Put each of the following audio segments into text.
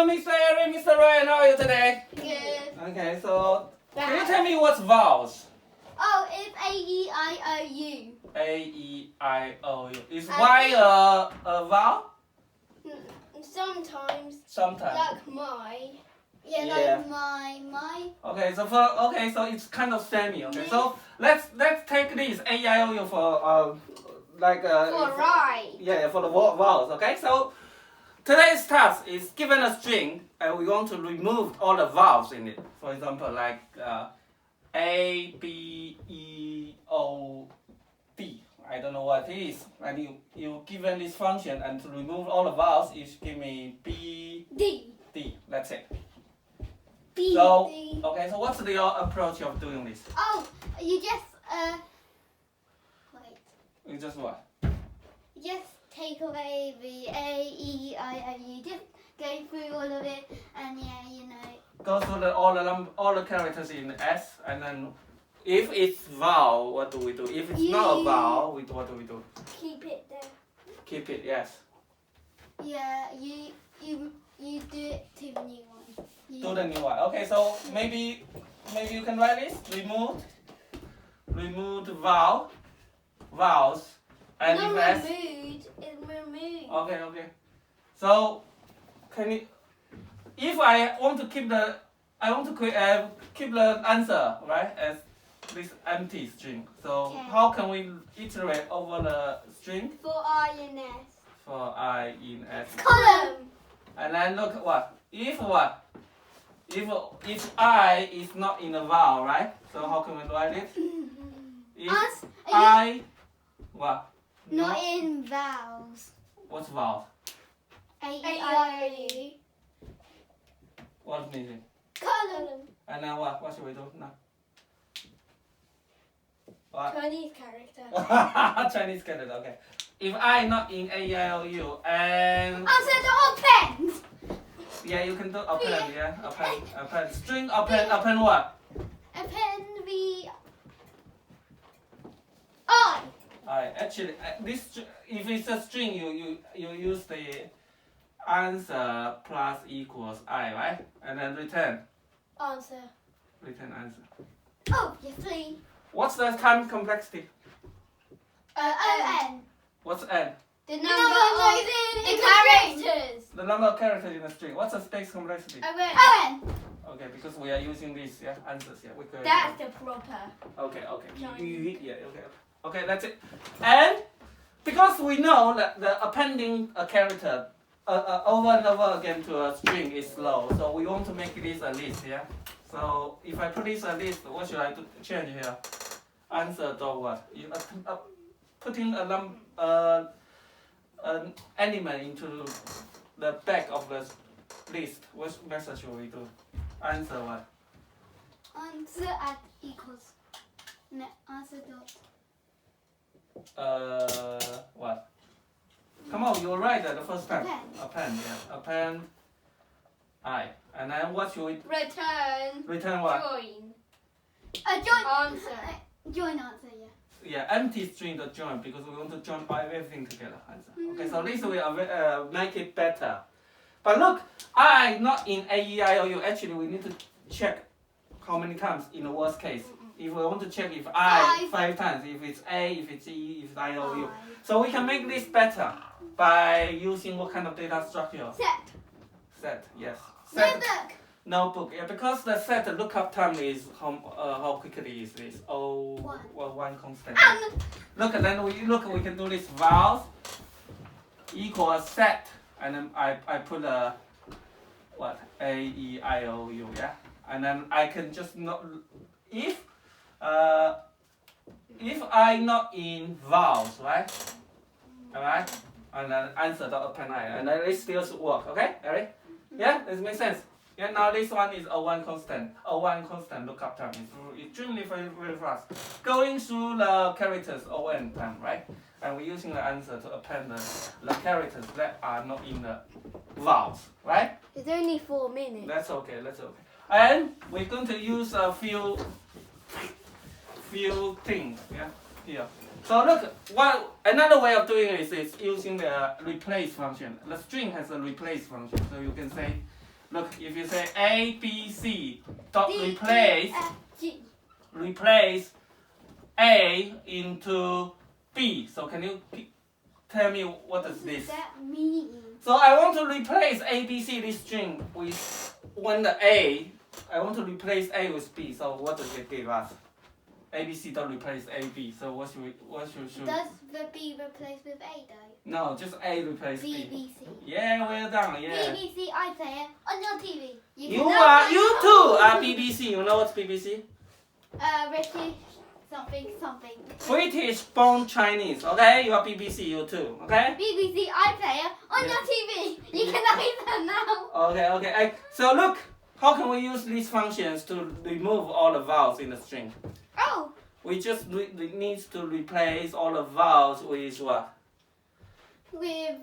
Hello, Mr. Aaron, Mr. Ryan, how are you today? Good. Okay, so can you tell me what's vowels? Oh, it's A-E-I-O-U. A-E-I-O-U. Is Y a vowel? Sometimes. Sometimes. Like my. Yeah, Yeah. like my. Okay, so it's kind of semi. Okay, so let's take this A-I-O-U for For right. Yeah, for the vowels. Okay, so today's task is given a string and we want to remove all the vowels in it. For example, like A, B, E, O, D. I don't know what it is. And you given this function and to remove all the vowels, you should give me B, D. D. That's it. B. So D. okay, so what's your approach of doing this? Oh, you just wait. You just what? Just take away the A-E-I-O-U. Just go through all of it, and yeah, you know. Go through all the characters in S, and then if it's vowel, what do we do? If it's not a vowel, what do we do? Keep it there. Keep it, yes. Yeah, you do it to the new one. Do the new one. Okay, so maybe you can write this. Remove the vowels, and Not if S. removed. It's removed. Okay. So can you? If I want to keep the answer right as this empty string. So Okay. how can we iterate over the string? For I and S. For I in S. Column. And then look what? If I is not in a vowel, right? So how can we write it? If Us, I what? not in vowels. What's vowel? A-E-I-O-U. What's missing? Column. And then what? What should we do now? What? Chinese character. Chinese character, okay. If I not in A-I-O-U and Answer the append. yeah, you can do append, yeah, append. String append what? Append the I. Actually, if it's a string, you use the answer plus equals I, right? And then return Answer. answer. Oh, yes, please. What's the time complexity? O-N. What's n? The number of the characters. The number of characters in a string. What's the space complexity? O-N. Okay, because we are using these answers, we could. That's the proper. Okay. Chinese. Yeah, okay. Okay, that's it. And because we know that the appending a character over and over again to a string is slow, so we want to make this a list, yeah? So if I put this a list, what should I do, change here? Answer dot what? You putting an element into the back of the list. What method should we do? Answer what? Answer at equals. No, answer dot. What? Come on, you were right the first time. Append. Append I. And then what should we Return what? join. Join answer. Join answer, yeah. Yeah, empty string the join because we want to join everything together. Answer. Okay, so this will make it better. But look, I not in A-E-I-O-U. Actually, we need to check how many times in the worst case. If we want to check if I 5 times, if it's A, if it's E, if it's I-O-U. So we can make this better by using what kind of data structure? Set, yes. Notebook, yeah, because the set lookup time is how quickly is this? One constant. Look, and then we can do this vowels equals set, and then I put a what A-E-I-O-U, yeah, and then I can just not if I not in vowels, right? Alright, and then answer the append I, and then it still should work. Okay, Eric? Yeah, does it make sense? Yeah, now this one is one constant lookup time. It's extremely very fast. Going through the characters on time, right? And we're using the answer to append the characters that are not in the vowels, right? It's only 4 minutes. That's okay. And we're going to use a few things, yeah, here. So look, another way of doing this is using the replace function. The string has a replace function, so you can say Look, if you say A, B, C, dot D, E, replace, F, G. replace A into B. So can you tell me what is What this? does that mean? So I want to replace A, B, C, this string with when the A, I want to replace A with B. So what does it give us? A, B, C don't replace A, B. So what should Does the B replace with A though? No, just A replace B, B. B, C. Yeah, well done. Yeah. BBC, I say it on your TV. You too are BBC. You know what's BBC? British something something. British born Chinese. Okay, you are BBC. You too. Okay. BBC, I say it on your TV. You can either now. Okay. So look, how can we use these functions to remove all the vowels in the string? Oh, We just need to replace all the vowels with what? with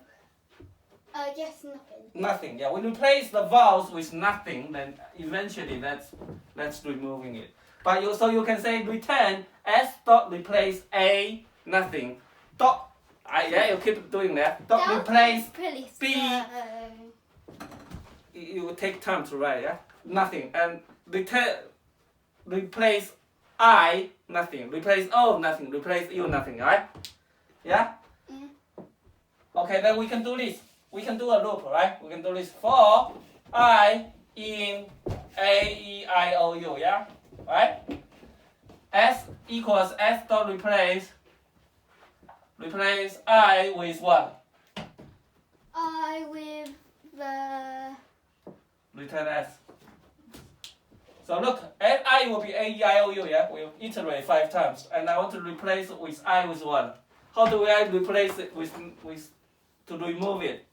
yes, nothing. Nothing. Yeah, we replace the vowels with nothing. Then eventually that's removing it. But you can say return S dot replace A nothing dot. Yeah, you keep doing that. Dot replace B. You will take time to write. Yeah, nothing and replace I nothing. Replace O nothing. Replace U nothing. Right? Yeah. Mm. Okay, then we can do this. We can do a loop, right? We can do this for I in A, E, I, O, U, yeah? Right? S equals S dot replace I with what? I with the Return S. So look, I will be A, E, I, O, U, yeah? We'll iterate 5 times. And I want to replace it with I with 1. How do I replace it with to remove it?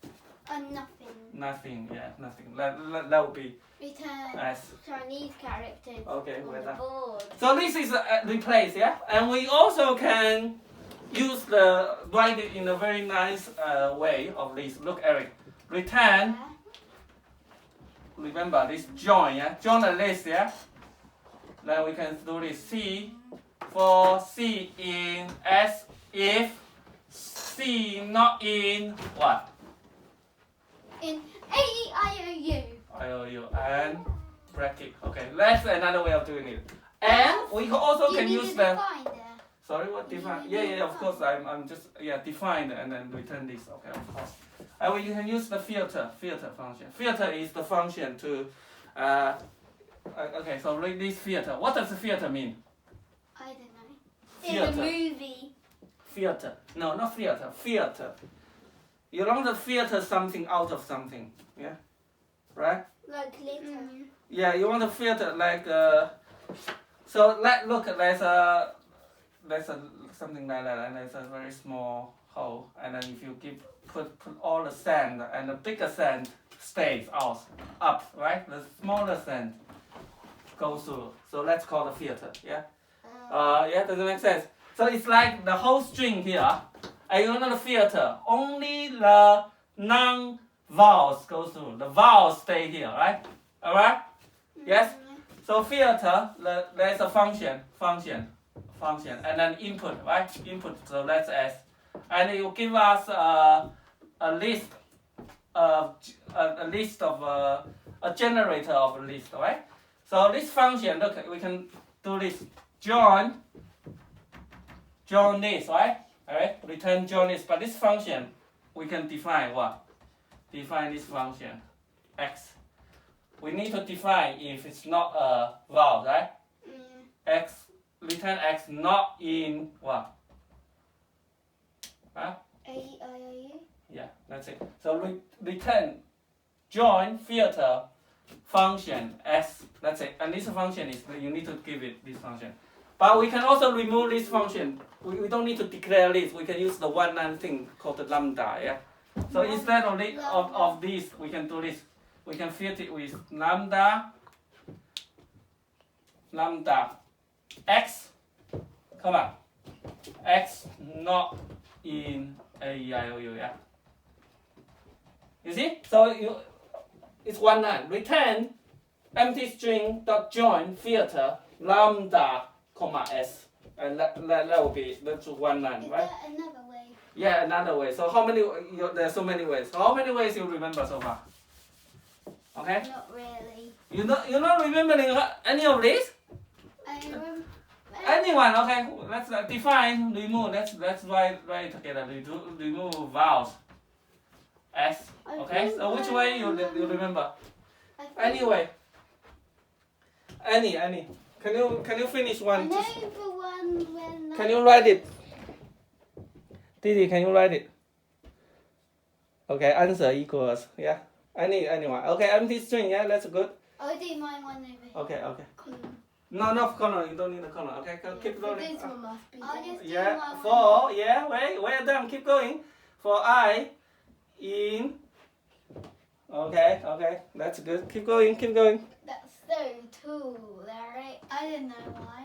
nothing. Nothing, yeah, nothing. That would be Return S. Chinese characters Okay, on well the done. board. So this is replace, yeah? And we also can use write it in a very nice way of this. Look, Eric. Return, remember this join, yeah? Join the list, yeah? Then we can do this C for C in S if C not in what? In A, E, I, O, U. IOU and bracket. Okay, that's another way of doing it. And we also You can need use to the. define there. Sorry, what define? Yeah, of course. I'm just define and then return this. Okay, of course. And we can use the filter function. Filter is the function to. Okay, so read this filter. What does the filter mean? I don't know. Filter. In the movie. Filter. No, not filter. Filter. You want to filter something out of something. Yeah. Right. Like glitter. Yeah, you want to filter like so look, there's something like that, and there's a very small hole, and then if you put all the sand, and the bigger sand stays up, right? The smaller sand goes through. So let's call the filter. Yeah. Yeah, does it make sense? So it's like the whole string here, and you want to filter only the non-vowels go through. The vowels stay here, right? All right. Yes. So filter, there's a function, and then input, right? Input. So that's S, and it will give us a list of a generator of a list, right? So this function, look, we can do this. Join this, right? All right. Return join this, but this function we can define what? Define this function, X. We need to define if it's not a vowel, right? X, return X not in what? Huh? A, E, I, O, U. Yeah, that's it. So return join filter function S. That's it. And this function is you need to give it this function. But we can also remove this function. We don't need to declare this. We can use the one-line thing called the lambda. Yeah. So instead of this, we can do this. We can filter it with lambda X, X not in A, E, I, O, U, yeah. You see? So it's one line. Return empty string dot join filter lambda comma S, and that will be that's one line, right? Is there another way? Yeah, another way. So how many? There's so many ways. So how many ways you remember so far? Okay? Not really. You're not remembering any of these? I remember. Anyone? Okay. Let's define remove. Let's write it together. Remove vowels. S. Okay. So which way you remember? Anyway. Any. Can you finish I one? know the one when. Can you write it? Didi, can you write it? Okay, answer equals, yeah. Anyone. Okay, empty string, yeah, that's good. I'll do my one over here. Okay. Column. No column, you don't need a column. Okay, keep But going. this one must be. I'll just do Yeah, my for, yeah, wait, we're done, keep going. For I, in, okay, that's good. Keep going. That's so too, Larry. I didn't know why.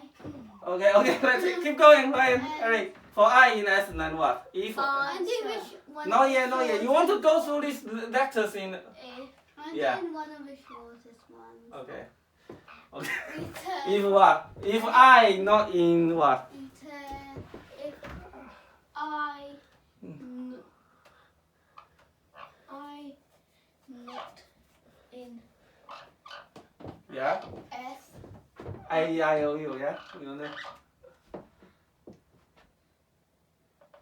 Okay, let's keep going, Ryan. Eric. For I in S, then what? E for, I do which one. no, yeah. You want to go through these letters in, I'm Yeah. doing one of the shortest ones. okay. Return. If what? If I not in what? Return. If I. I not in Yeah. S. A-E-I-O-U, yeah? You know.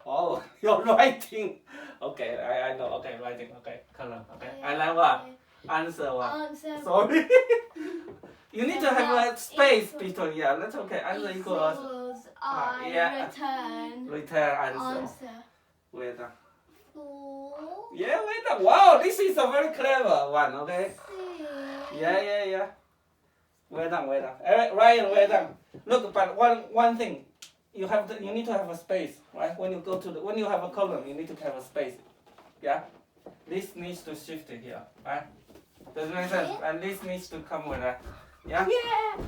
Oh, you're writing. Okay, I know. Okay, writing. Okay, column. Okay. And then what? Answer what? Answer. Sorry. You need to have a space between. Yeah, that's okay. Answer equals. I yeah. return answer. answer. Wait. 4. Yeah, wait. Wow, this is a very clever one. Okay. 6. Yeah. Well done. Ryan, well done. Look, but one thing, you need to have a space, right? When you have a column, you need to have a space. Yeah. This needs to shift it here, right? Does it make sense? And this needs to come with that. Yeah. Yeah.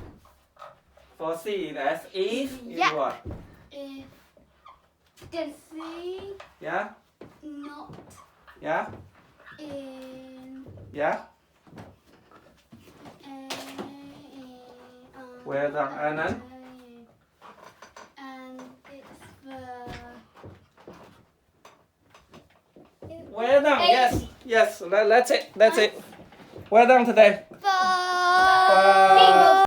For C in S, if Yeah. what? If the C Yeah. not Yeah. in. Yeah. Well done. And then. And it's the. Well done. Eight. Yes. That's it. Well done today.